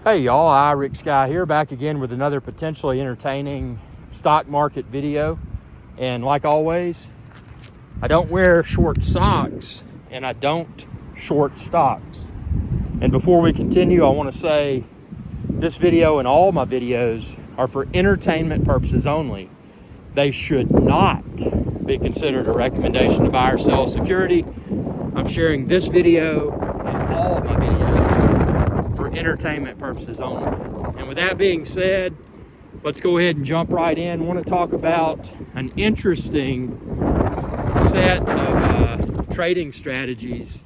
Hey y'all, Rick Sky here, back again with another potentially entertaining stock market video. And like always, I don't wear short socks and I don't short stocks. And before we continue, I want to say this video and all my videos are for entertainment purposes only. They should not be considered a recommendation to buy or sell a security. I'm sharing this video and all of my videos for entertainment purposes only. And with that being said, let's go ahead and jump right in. I want to talk about an interesting set of trading strategies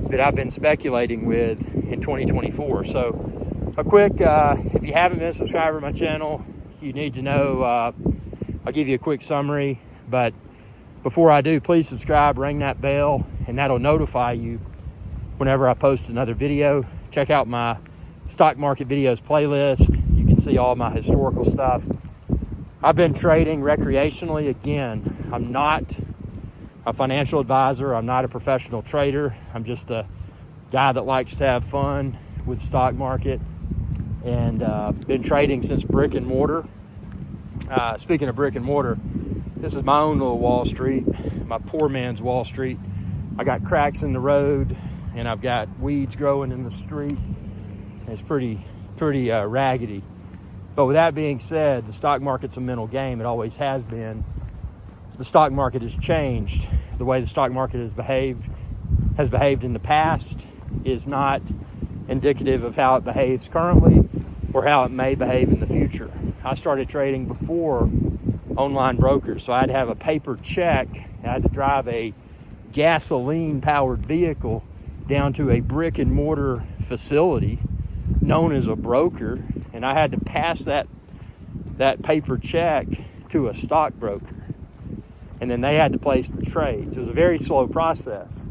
that I've been speculating with in 2024. So a quick, if you haven't been a subscriber to my channel, you need to know, I'll give you a quick summary, but before I do, please subscribe, ring that bell, and that'll notify you whenever I post another video. Check out my stock market videos playlist. You can see all my historical stuff. I've been trading recreationally. Again, I'm not a financial advisor. I'm not a professional trader. I'm just a guy that likes to have fun with stock market, and been trading since brick and mortar. Speaking of brick and mortar, this is my own little Wall Street, my poor man's Wall Street. I got cracks in the road, and I've got weeds growing in the street. It's pretty raggedy. But with that being said, the stock market's a mental game. It always has been. The stock market has changed. The way the stock market has behaved in the past is not indicative of how it behaves currently or how it may behave in the future. I started trading before online brokers, so I'd have a paper check. I had to drive a gasoline powered vehicle down to a brick and mortar facility known as a broker, and I had to pass that paper check to a stockbroker, and then they had to place the trades. It was a very slow process.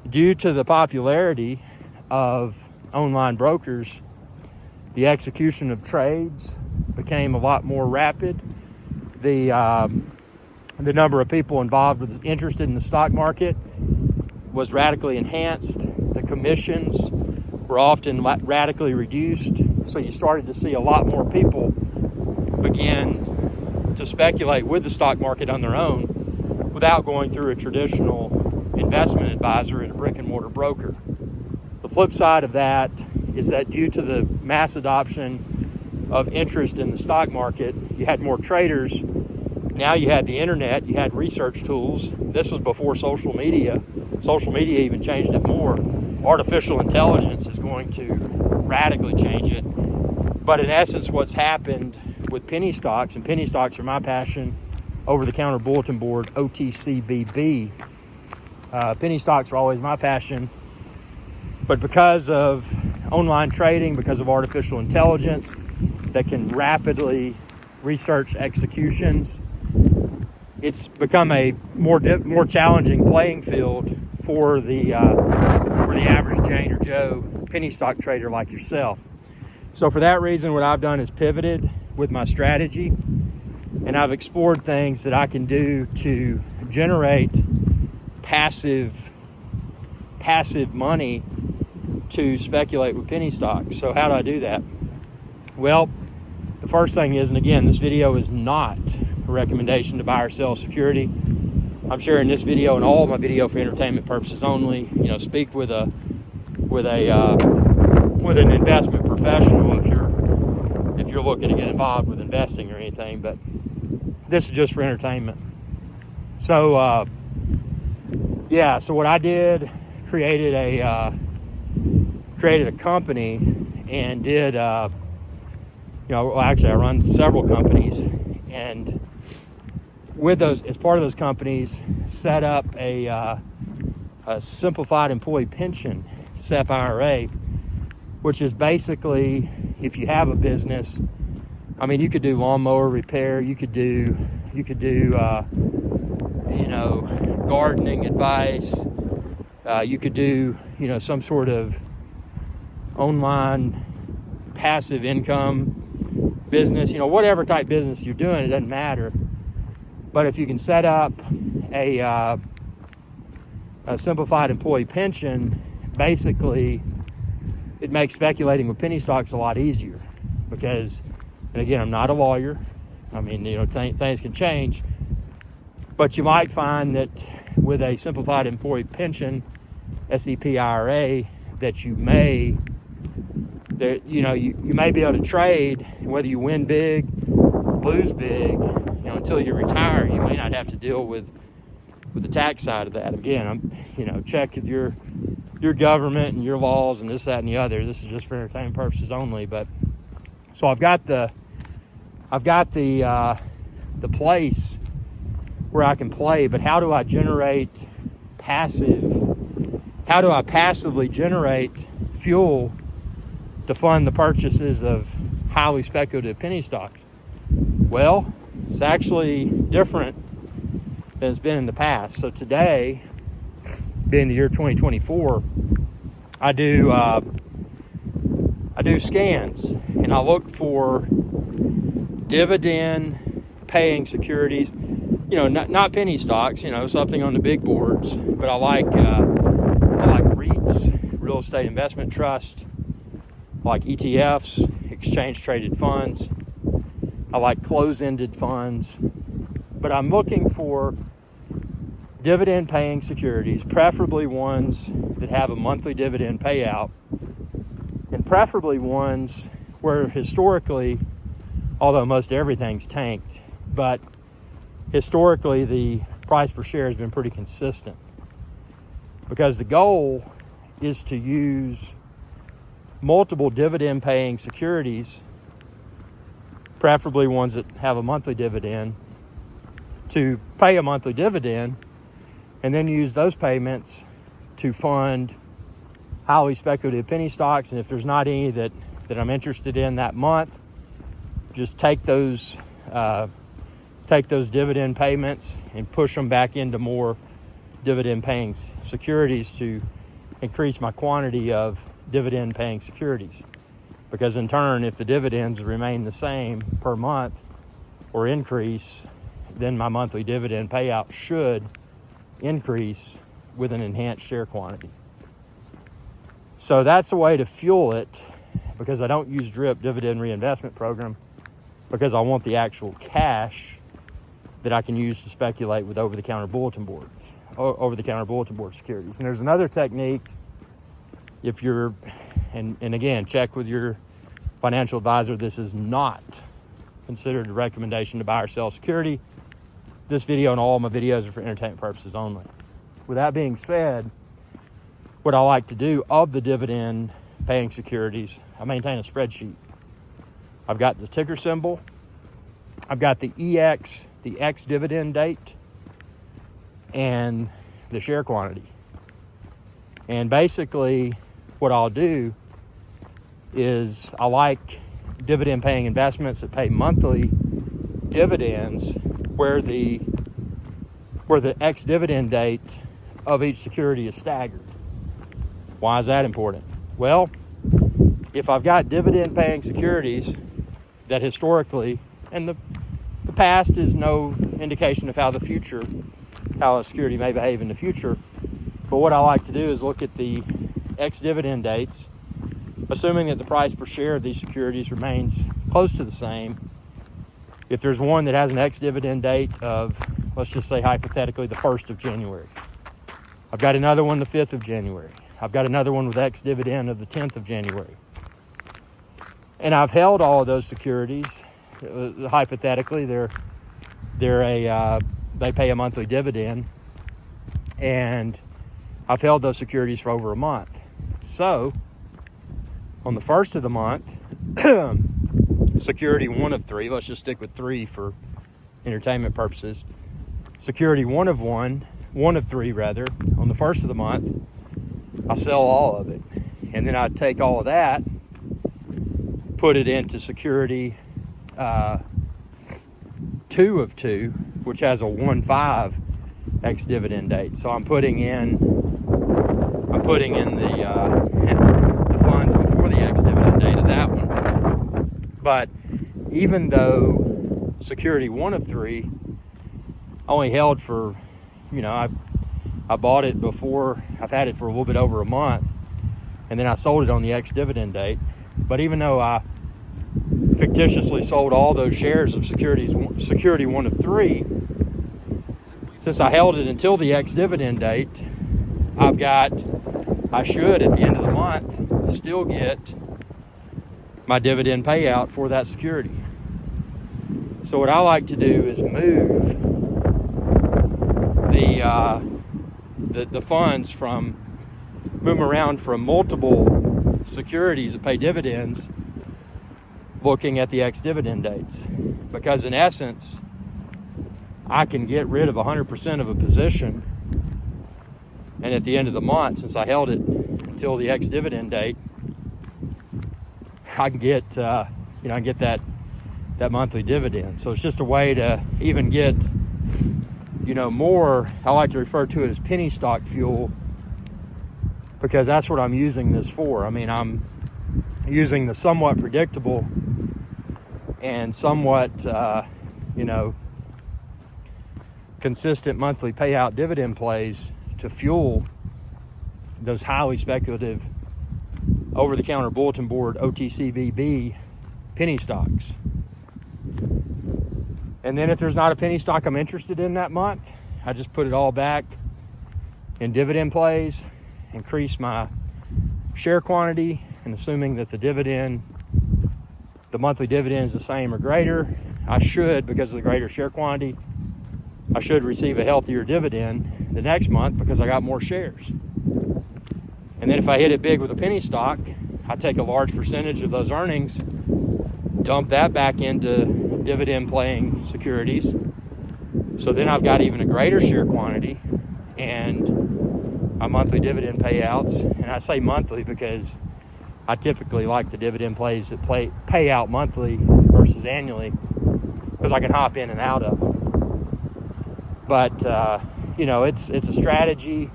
Due to the popularity of online brokers, the execution of trades became a lot more rapid. The number of people interested in the stock market was radically enhanced. The commissions were often radically reduced. So you started to see a lot more people begin to speculate with the stock market on their own without going through a traditional investment advisor and a brick and mortar broker. The flip side of that is that due to the mass adoption of interest in the stock market, you had more traders. Now you had the internet, you had research tools. This was before social media. Social media even changed it more. Artificial intelligence is going to radically change it. But in essence, what's happened with penny stocks, and penny stocks are my passion, over-the-counter bulletin board, OTCBB. Penny stocks are always my passion. But because of online trading, because of artificial intelligence that can rapidly research executions, it's become a more challenging playing field for the average Jane or Joe penny stock trader like yourself. So for that reason, what I've done is pivoted with my strategy, and I've explored things that I can do to generate passive money to speculate with penny stocks. So how do I do that? Well, the first thing is, and again, this video is not a recommendation to buy or sell security. I'm sharing this video and all of my video for entertainment purposes only. You know, speak with an investment professional if you're looking to get involved with investing or anything. But this is just for entertainment. So so what I did, created a company and did actually I run several companies, and with those, as part of those companies, set up a simplified employee pension, SEP IRA, which is basically, if you have a business, I mean, you could do lawnmower repair, you could do gardening advice, you could do some sort of online passive income business, whatever type business you're doing, it doesn't matter. But if you can set up a simplified employee pension, basically it makes speculating with penny stocks a lot easier because, and again, I'm not a lawyer. I mean, things can change, but you might find that with a simplified employee pension, SEP IRA, that you may be able to trade, whether you win big, lose big, until you retire. You may not have to deal with the tax side of that. Again, check with your government and your laws and this, that, and the other. This is just for entertainment purposes only. But so I've got the place where I can play, but how do I generate how do I passively generate fuel to fund the purchases of highly speculative penny stocks? Well, it's actually different than it's been in the past. So today, being the year 2024, I do scans, and I look for dividend paying securities, not penny stocks, something on the big boards, but I like REITs, real estate investment trust, I like ETFs, exchange traded funds. I like close-ended funds, but I'm looking for dividend paying securities, preferably ones that have a monthly dividend payout, and preferably ones where historically, although most everything's tanked, but historically the price per share has been pretty consistent, because the goal is to use multiple dividend paying securities, preferably ones that have a monthly dividend, to pay a monthly dividend and then use those payments to fund highly speculative penny stocks. And if there's not any that I'm interested in that month, just take those dividend payments and push them back into more dividend paying securities to increase my quantity of dividend paying securities. Because in turn, if the dividends remain the same per month or increase, then my monthly dividend payout should increase with an enhanced share quantity. So that's the way to fuel it, because I don't use DRIP, dividend reinvestment program, because I want the actual cash that I can use to speculate with over-the-counter bulletin board securities. And there's another technique. If you're, and again, check with your financial advisor, this is not considered a recommendation to buy or sell security. This video and all my videos are for entertainment purposes only. With that being said, what I like to do of the dividend paying securities, I maintain a spreadsheet. I've got the ticker symbol, I've got the EX, the X dividend date, and the share quantity. And basically what I'll do is I like dividend paying investments that pay monthly dividends where the X dividend date of each security is staggered. Why is that important? Well, if I've got dividend paying securities that historically, and the past is no indication of how a security may behave in the future, but what I like to do is look at the X dividend dates, assuming that the price per share of these securities remains close to the same. If there's one that has an X dividend date of, let's just say hypothetically, the 1st of January, I've got another one the 5th of January, I've got another one with X dividend of the 10th of January, and I've held all of those securities. Hypothetically, they pay a monthly dividend, and I've held those securities for over a month. So on the 1st of the month, security 1 of 3, let's just stick with 3 for entertainment purposes. Security 1 of 3 rather, on the 1st of the month, I sell all of it. And then I take all of that, put it into security 2 of 2, which has a 1/5 X dividend date. So I'm putting in the funds before the X dividend date of that one. But even though security 1 of 3 only held for, I bought it before, I've had it for a little bit over a month, and then I sold it on the ex-dividend date. But even though I fictitiously sold all those shares of security 1 of 3, since I held it until the ex-dividend date, I should at the end of the month still get my dividend payout for that security. So what I like to do is move the funds move them around from multiple securities that pay dividends, looking at the ex-dividend dates, because in essence, I can get rid of 100% of a position, and at the end of the month, since I held it until the ex-dividend date, I can get that monthly dividend. So it's just a way to even get more. I like to refer to it as penny stock fuel, because that's what I'm using this for. I mean, I'm using the somewhat predictable and somewhat consistent monthly payout dividend plays to fuel those highly speculative over-the-counter bulletin board OTCBB penny stocks. And then if there's not a penny stock I'm interested in that month, I just put it all back in dividend plays, increase my share quantity, and assuming that the monthly dividend is the same or greater, I should, because of the greater share quantity, I should receive a healthier dividend the next month because I got more shares. And then if I hit it big with a penny stock, I take a large percentage of those earnings, dump that back into dividend paying securities. So then I've got even a greater share quantity and my monthly dividend payouts. And I say monthly because I typically like the dividend plays that pay out monthly versus annually, because I can hop in and out of them. But it's a strategy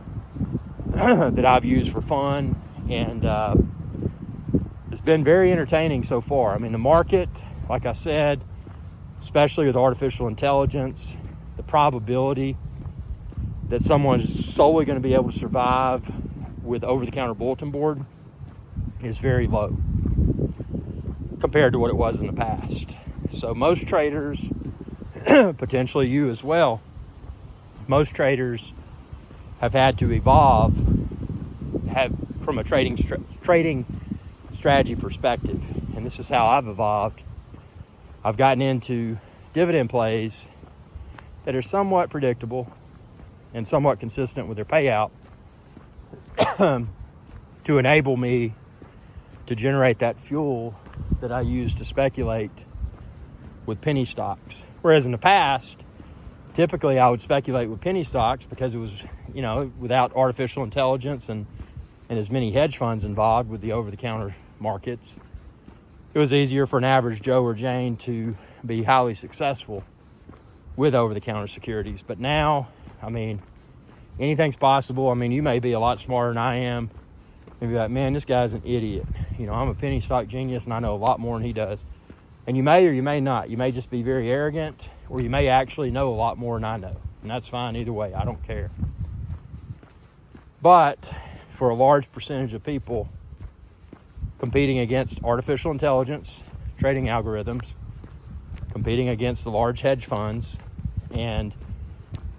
that I've used for fun, and it's been very entertaining so far. I mean, the market, like I said, especially with artificial intelligence, the probability that someone's solely going to be able to survive with over-the-counter bulletin board is very low compared to what it was in the past. So most traders, potentially you as well, most traders have had to evolve from a trading strategy perspective. And this is how I've evolved. I've gotten into dividend plays that are somewhat predictable and somewhat consistent with their payout to enable me to generate that fuel that I use to speculate with penny stocks. Whereas in the past, typically I would speculate with penny stocks because it was, without artificial intelligence and as many hedge funds involved with the over-the-counter markets, it was easier for an average Joe or Jane to be highly successful with over-the-counter securities. But now, I mean, anything's possible. I mean, you may be a lot smarter than I am. Maybe like, man, this guy's an idiot. I'm a penny stock genius and I know a lot more than he does. And you may or you may not. You may just be very arrogant, or you may actually know a lot more than I know. And that's fine either way. I don't care. But for a large percentage of people competing against artificial intelligence, trading algorithms, competing against the large hedge funds, and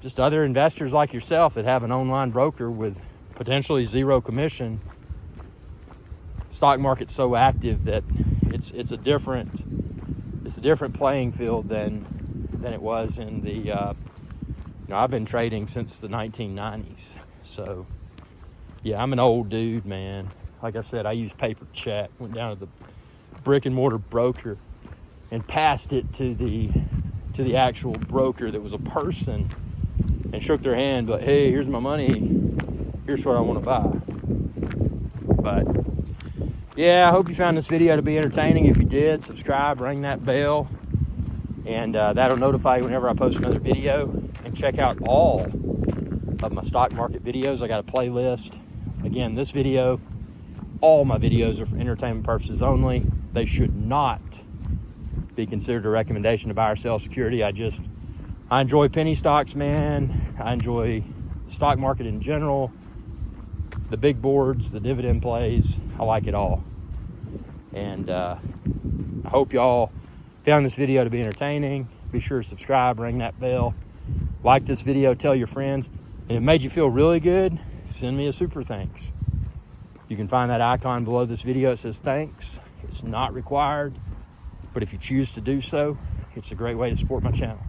just other investors like yourself that have an online broker with potentially zero commission, stock market's so active that it's a different playing field than it was in the I've been trading since the 1990s. So yeah, I'm an old dude, man. Like I said, I use paper check. Went down to the brick and mortar broker and passed it to the actual broker that was a person, and shook their hand, but hey, here's my money. Here's what I want to buy. But yeah, I hope you found this video to be entertaining. If you did, subscribe, ring that bell, and that'll notify you whenever I post another video. And check out all of my stock market videos. I got a playlist. Again, this video, all my videos are for entertainment purposes only. They should not be considered a recommendation to buy or sell security. I enjoy penny stocks, man. I enjoy the stock market in general. the big boards, the dividend plays. I like it all. And I hope y'all found this video to be entertaining. Be sure to subscribe, ring that bell, like this video, tell your friends. And if it made you feel really good, send me a super thanks. You can find that icon below this video. It says thanks. It's not required, but if you choose to do so, it's a great way to support my channel.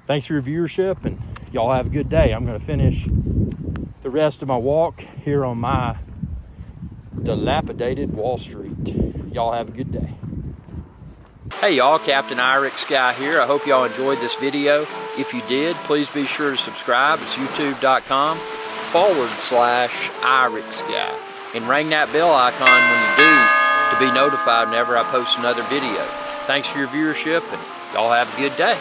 Thanks for your viewership, and y'all have a good day. I'm going to finish the rest of my walk here on my dilapidated Wall Street. Y'all have a good day. Hey y'all, Captain Irix Guy here. I hope y'all enjoyed this video. If you did, please be sure to subscribe. It's youtube.com/Irix Guy. And ring that bell icon when you do to be notified whenever I post another video. Thanks for your viewership, and y'all have a good day.